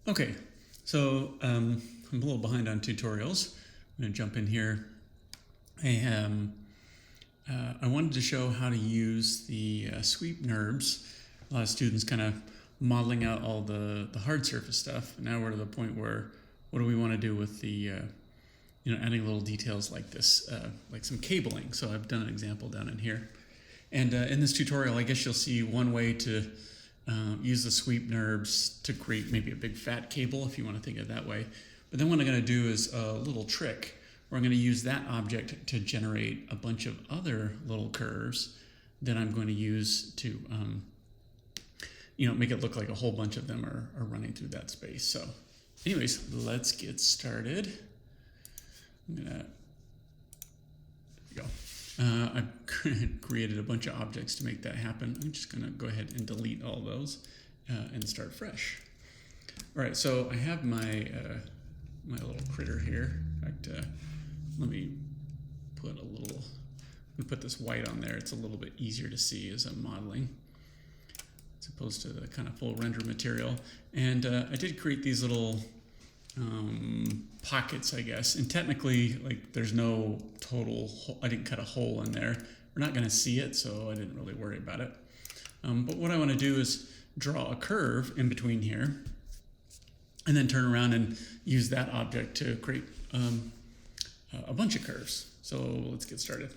Okay, so I'm a little behind on tutorials. I'm going to jump in here. I wanted to show how to use the sweep NURBS. A lot of students kind of modeling out all the hard surface stuff. Now we're to the point where what do we want to do with the adding little details like this, like some cabling. So I've done an example down in here. And in this tutorial, I guess you'll see one way to use the sweep NURBS to create maybe a big fat cable, if you want to think of it that way. But then what I'm going to do is a little trick where I'm going to use that object to generate a bunch of other little curves that I'm going to use to make it look like a whole bunch of them are running through that space. So anyways, let's get started. There we go. I've created a bunch of objects to make that happen. I'm just going to go ahead and delete all those and start fresh. All right, so I have my my little critter here. In fact, let me put put this white on there. It's a little bit easier to see as I'm modeling, as opposed to the kind of full render material. And I did create these little pockets, I guess. And technically, like, there's no total I didn't cut a hole in there. We're not going to see it, so I didn't really worry about it. But what I want to do is draw a curve in between here, and then turn around and use that object to create a bunch of curves. So let's get started.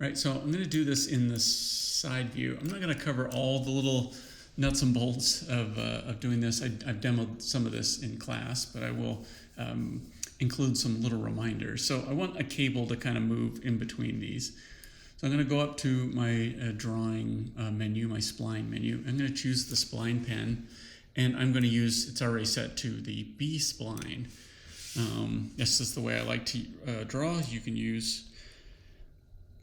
Right, so I'm going to do this in the side view. I'm not going to cover all the little nuts and bolts of doing this. I've demoed some of this in class, but I will include some little reminders. So I want a cable to kind of move in between these. So I'm going to go up to my drawing menu, my spline menu. I'm going to choose the spline pen, and I'm going to use, it's already set to the B spline. This is the way I like to draw. You can use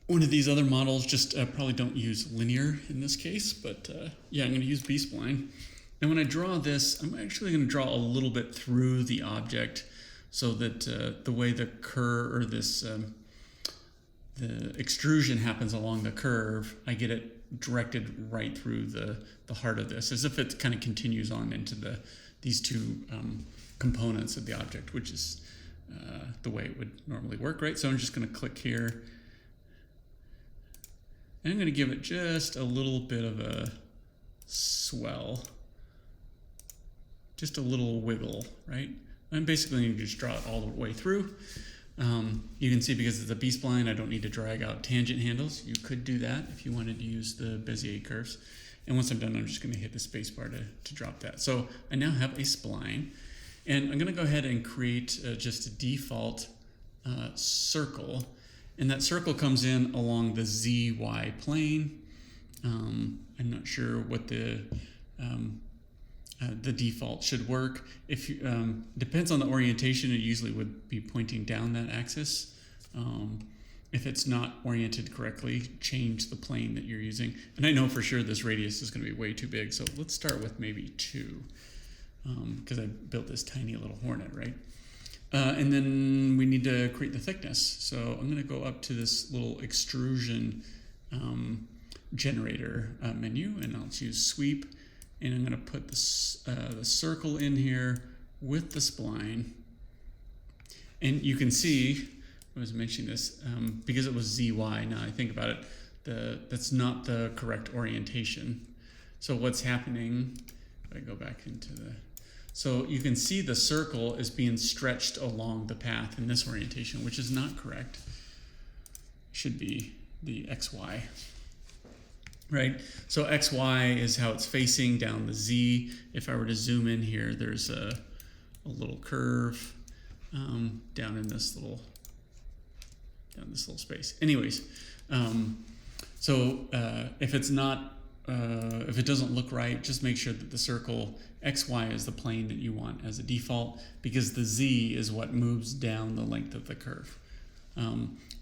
one of these other models, just probably don't use linear in this case, but yeah, I'm going to use B spline. And when I draw this, I'm actually going to draw a little bit through the object so that the way the curve or this the extrusion happens along the curve, I get it directed right through the heart of this, as if it kind of continues on into these two components of the object, which is the way it would normally work, right? So I'm just going to click here. And I'm going to give it just a little bit of a swell, just a little wiggle, right? I'm basically going to just draw it all the way through. You can see because it's a B-spline, I don't need to drag out tangent handles. You could do that if you wanted to use the Bezier curves. And once I'm done, I'm just going to hit the space bar to drop that. So I now have a spline. And I'm going to go ahead and create just a default circle. And that circle comes in along the ZY plane. I'm not sure what the default should work. If you, depends on the orientation, it usually would be pointing down that axis. If it's not oriented correctly, change the plane that you're using. And I know for sure this radius is going to be way too big, so let's start with maybe 2, because I built this tiny little hornet, right? And then we need to create the thickness. So I'm going to go up to this little extrusion generator menu, and I'll choose sweep. And I'm going to put the circle in here with the spline. And you can see, I was mentioning this, because it was ZY, now I think about it, that's not the correct orientation. So what's happening, if I go back into so you can see the circle is being stretched along the path in this orientation, which is not correct. It should be the XY. Right, so XY is how it's facing down the Z. If I were to zoom in here, there's a little curve down in this little space. Anyways, so if it's not, if it doesn't look right, just make sure that the circle XY is the plane that you want as a default, because the Z is what moves down the length of the curve.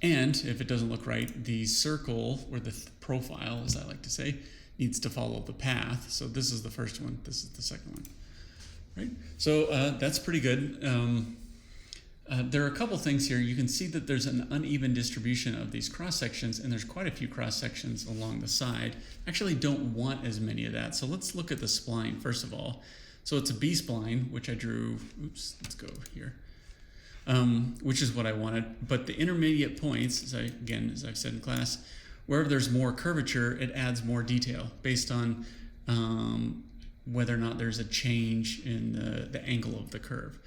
And if it doesn't look right, the circle, or the profile, as I like to say, needs to follow the path. So this is the first one, this is the second one, right? So that's pretty good. There are a couple things here. You can see that there's an uneven distribution of these cross sections, and there's quite a few cross sections along the side. Actually don't want as many of that. So let's look at the spline first of all. So it's a B-spline, which I drew, oops, let's go here, which is what I wanted. But the intermediate points, as I've said in class, wherever there's more curvature, it adds more detail based on whether or not there's a change in the angle of the curve.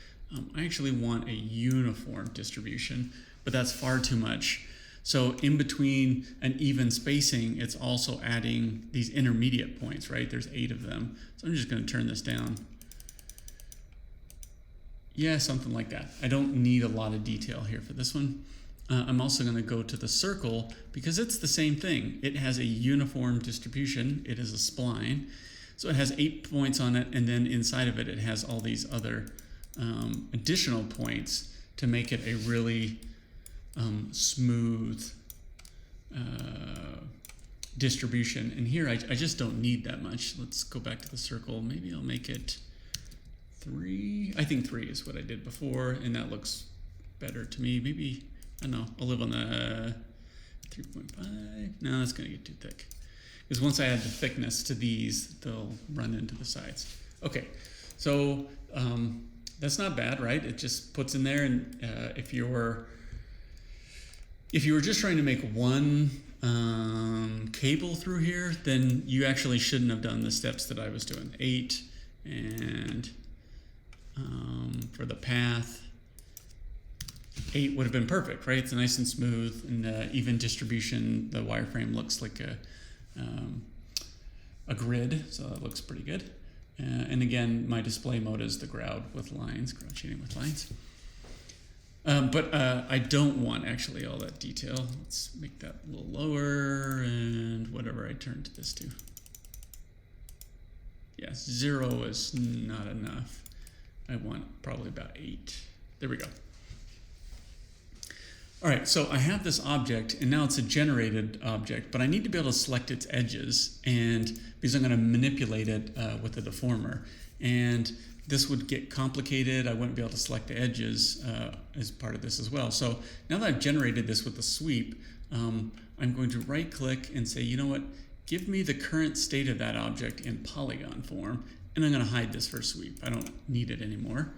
I actually want a uniform distribution, but that's far too much. So in between an even spacing, it's also adding these intermediate points, right? There's 8 of them. So I'm just going to turn this down. Yeah, something like that. I don't need a lot of detail here for this one. I'm also going to go to the circle because it's the same thing. It has a uniform distribution. It is a spline. So it has 8 points on it, and then inside of it, it has all these other additional points to make it a really smooth distribution. And here I just don't need that much. Let's go back to the circle. Maybe I'll make it 3. I think 3 is what I did before, and that looks better to me. Maybe, I don't know, I'll live on the 3.5. No, that's going to get too thick. Because once I add the thickness to these, they'll run into the sides. Okay, so that's not bad, right? It just puts in there, and if you were just trying to make one cable through here, then you actually shouldn't have done the steps that I was doing. 8 and for the path, 8 would have been perfect, right? It's nice and smooth and even distribution. The wireframe looks like a grid, so that looks pretty good. And again, my display mode is the grout shading with lines. But I don't want actually all that detail. Let's make that a little lower, and whatever I turned this to. Yeah, 0 is not enough. I want probably about 8. There we go. All right, so I have this object, and now it's a generated object, but I need to be able to select its edges, and because I'm going to manipulate it with a deformer. And this would get complicated. I wouldn't be able to select the edges as part of this as well. So now that I've generated this with the sweep, I'm going to right-click and say, you know what, give me the current state of that object in polygon form, and I'm going to hide this for sweep. I don't need it anymore.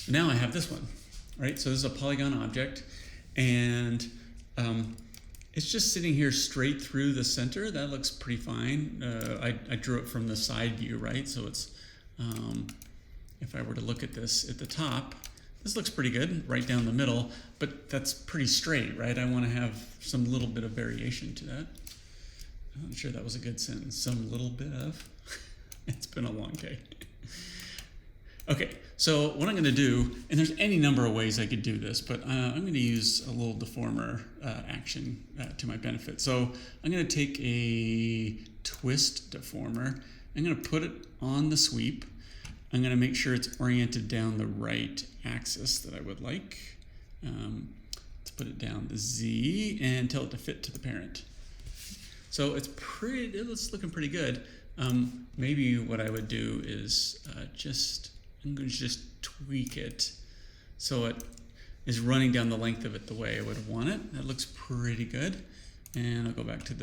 Now I have this one, right? So this is a polygon object. And it's just sitting here straight through the center. That looks pretty fine. I drew it from the side view, right? So it's, if I were to look at this at the top, this looks pretty good right down the middle, but that's pretty straight, right? I want to have some little bit of variation to that. I'm not sure that was a good sentence. Some little bit of. It's been a long day. Okay, so what I'm going to do, and there's any number of ways I could do this, but I'm going to use a little deformer action to my benefit. So I'm going to take a twist deformer. I'm going to put it on the sweep. I'm going to make sure it's oriented down the right axis that I would like. Let's put it down the Z and tell it to fit to the parent. So it's looking pretty good. Maybe what I would do is I'm going to just tweak it so it is running down the length of it the way I would want it. That looks pretty good. And I'll go back to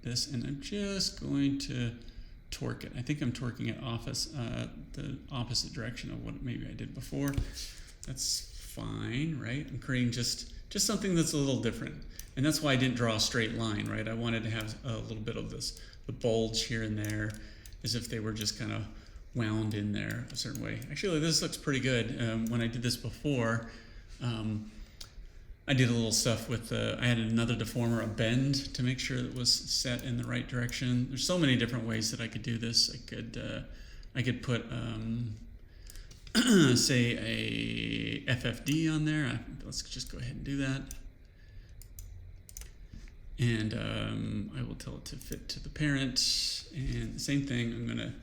this, and I'm just going to torque it. I think I'm torquing it the opposite direction of what maybe I did before. That's fine, right? I'm creating just something that's a little different. And that's why I didn't draw a straight line, right? I wanted to have a little bit of the bulge here and there, as if they were just kind of wound in there a certain way. Actually, this looks pretty good. When I did this before, I did a little stuff with I added another deformer, a bend, to make sure it was set in the right direction. There's so many different ways that I could do this. I could put say a FFD on there. Let's just go ahead and do that. And I will tell it to fit to the parent. And the same thing, I'm going to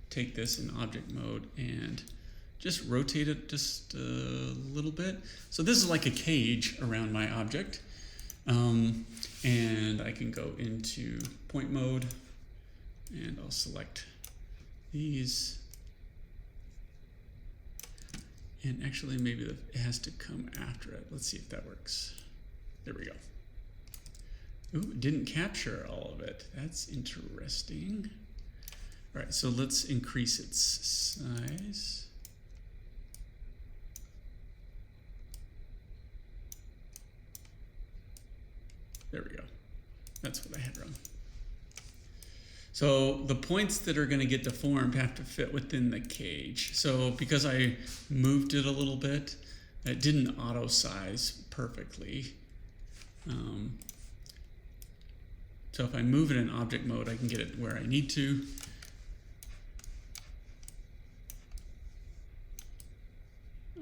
take this in object mode and just rotate it just a little bit. So this is like a cage around my object. And I can go into point mode, and I'll select these. And actually, maybe it has to come after it. Let's see if that works. There we go. Ooh, it didn't capture all of it. That's interesting. All right, so let's increase its size. There we go. That's what I had wrong. So the points that are going to get deformed have to fit within the cage. So because I moved it a little bit, it didn't auto size perfectly. So if I move it in object mode, I can get it where I need to.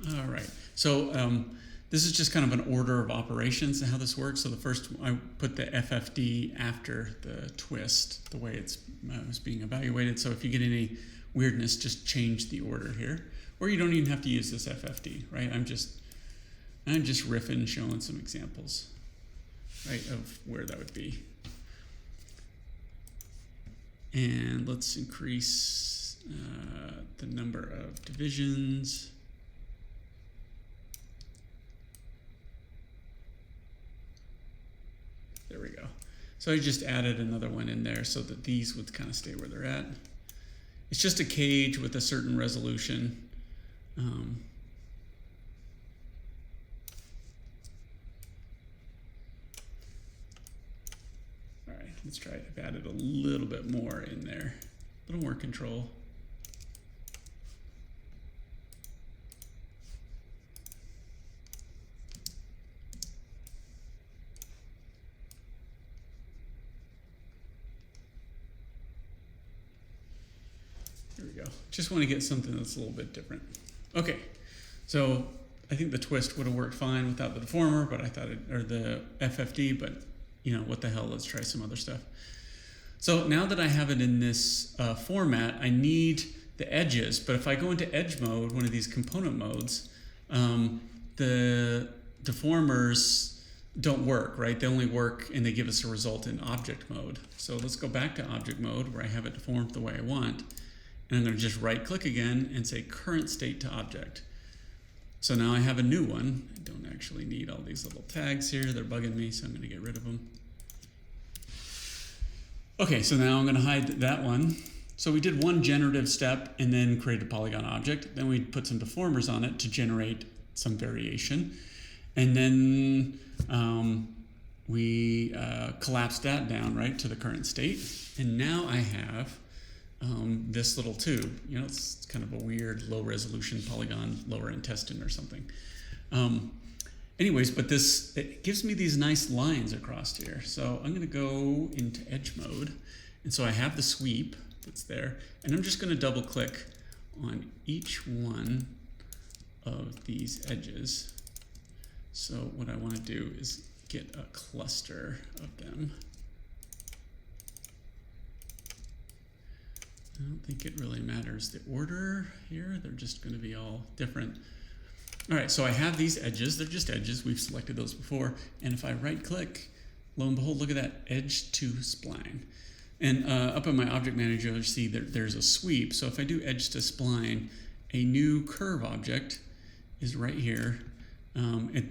All right, so this is just kind of an order of operations and how this works. So the first, I put the FFD after the twist, the way it's was being evaluated. So if you get any weirdness, just change the order here. Or you don't even have to use this FFD, right? I'm just riffing, showing some examples, right, of where that would be. And let's increase the number of divisions. There we go. So I just added another one in there so that these would kind of stay where they're at. It's just a cage with a certain resolution. All right, let's try it. I've added a little bit more in there, a little more control. There we go. Just want to get something that's a little bit different. Okay, so I think the twist would have worked fine without the deformer, but I thought it, or the FFD, but you know, what the hell, let's try some other stuff. So now that I have it in this format, I need the edges, but if I go into edge mode, one of these component modes, the deformers don't work, right? They only work and they give us a result in object mode. So let's go back to object mode where I have it deformed the way I want. And I'm going to just right click again and say current state to object. So now I have a new one. I don't actually need all these little tags here. They're bugging me, so I'm going to get rid of them. Okay, so now I'm going to hide that one. So we did one generative step and then create a polygon object. Then we put some deformers on it to generate some variation. And then we collapsed that down, right, to the current state. And now I have this little tube. You know, it's kind of a weird low resolution polygon lower intestine or something. Anyways, but it gives me these nice lines across here. So I'm going to go into edge mode. And so I have the sweep that's there. And I'm just going to double click on each one of these edges. So what I want to do is get a cluster of them. I don't think it really matters the order here. They're just going to be all different. All right, so I have these edges. They're just edges. We've selected those before. And if I right click, lo and behold, look at that edge to spline. And up in my object manager, you see that there's a sweep. So if I do edge to spline, a new curve object is right here. It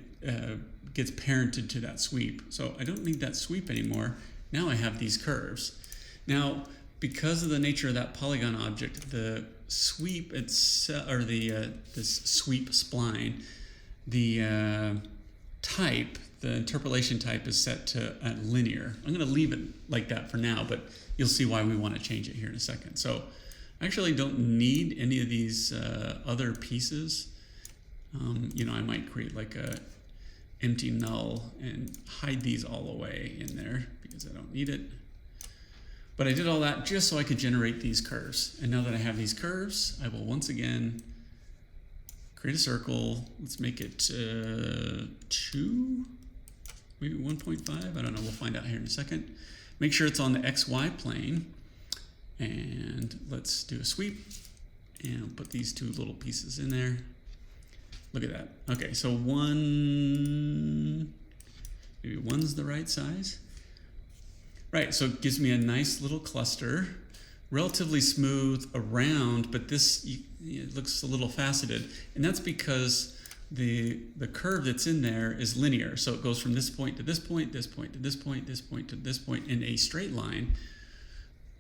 gets parented to that sweep. So I don't need that sweep anymore. Now I have these curves. Now, because of the nature of that polygon object, the sweep itself, or this sweep spline, the type, the interpolation type is set to linear. I'm going to leave it like that for now, but you'll see why we want to change it here in a second. So I actually don't need any of these other pieces. You know, I might create like a empty null and hide these all away in there because I don't need it. But I did all that just so I could generate these curves. And now that I have these curves, I will once again create a circle. Let's make it 2, maybe 1.5. I don't know. We'll find out here in a second. Make sure it's on the XY plane. And let's do a sweep. And I'll put these two little pieces in there. Look at that. Okay, so maybe one's the right size. Right, so it gives me a nice little cluster relatively smooth around, but this it looks a little faceted, and that's because the curve that's in there is linear. So it goes from this point to this point, this point to this point, this point to this point in a straight line.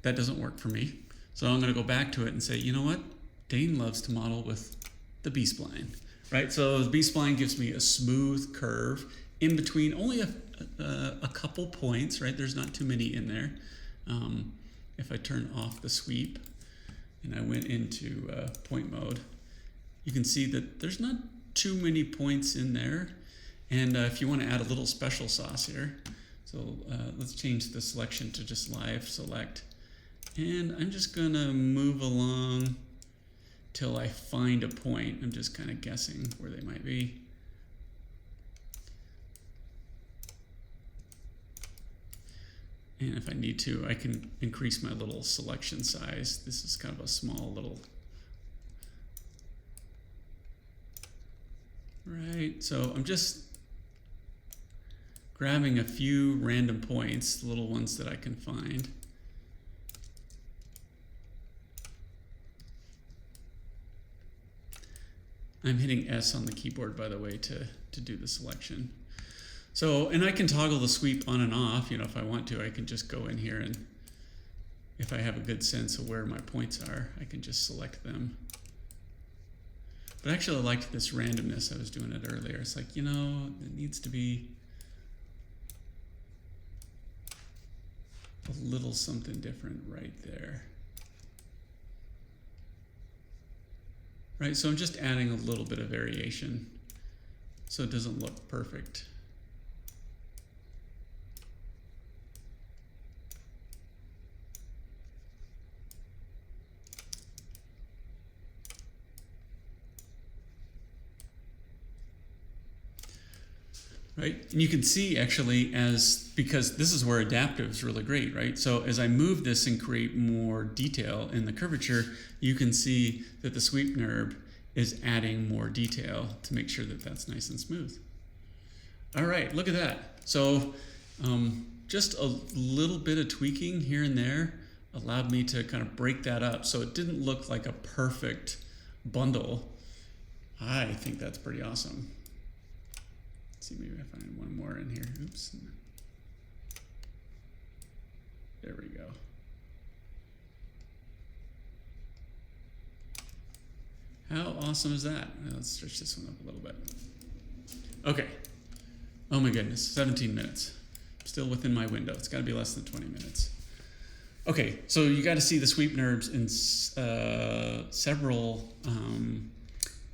That doesn't work for me. So I'm going to go back to it and say, you know what? Dane loves to model with the B-spline, right? So the B-spline gives me a smooth curve in between only a couple points, right? There's not too many in there. If I turn off the sweep and I went into point mode, you can see that there's not too many points in there. And if you want to add a little special sauce here, so let's change the selection to just live select. And I'm just going to move along till I find a point. I'm just kind of guessing where they might be. And if I need to, I can increase my little selection size. This is kind of a small little, right? So I'm just grabbing a few random points, the little ones that I can find. I'm hitting S on the keyboard, by the way, to do the selection. So, and I can toggle the sweep on and off, you know, if I want to. I can just go in here and if I have a good sense of where my points are, I can just select them. But actually I liked this randomness. I was doing it earlier. It's like, you know, it needs to be a little something different right there. Right, so I'm just adding a little bit of variation so it doesn't look perfect. Right, and you can see actually because this is where adaptive is really great, right? So as I move this and create more detail in the curvature, you can see that the sweep NURB is adding more detail to make sure that that's nice and smooth. All right, look at that. So just a little bit of tweaking here and there allowed me to kind of break that up so it didn't look like a perfect bundle. I think that's pretty awesome. See, maybe I find one more in here. Oops. There we go. How awesome is that? Let's stretch this one up a little bit. Okay. Oh my goodness, 17 minutes. Still within my window. It's got to be less than 20 minutes. Okay, so you got to see the sweep NURBs in several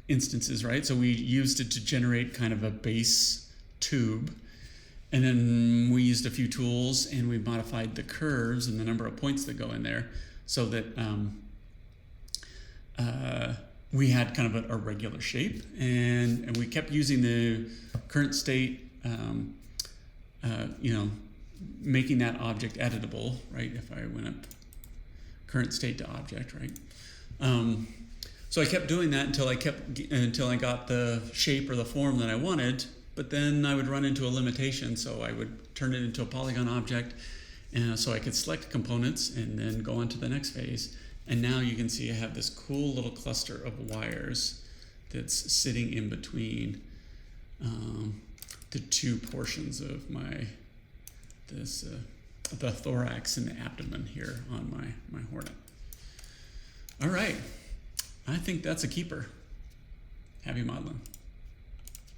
instances, right? So we used it to generate kind of a base tube, and then we used a few tools and we modified the curves and the number of points that go in there so that we had kind of a regular shape, and we kept using the current state, you know, making that object editable, right? If I went up current state to object, right? So I kept doing that until I got the shape or the form that I wanted, but then I would run into a limitation, so I would turn it into a polygon object, and so I could select components and then go on to the next phase. And now you can see I have this cool little cluster of wires that's sitting in between the two portions of the thorax and the abdomen here on my hornet. All right. I think that's a keeper. Happy modeling.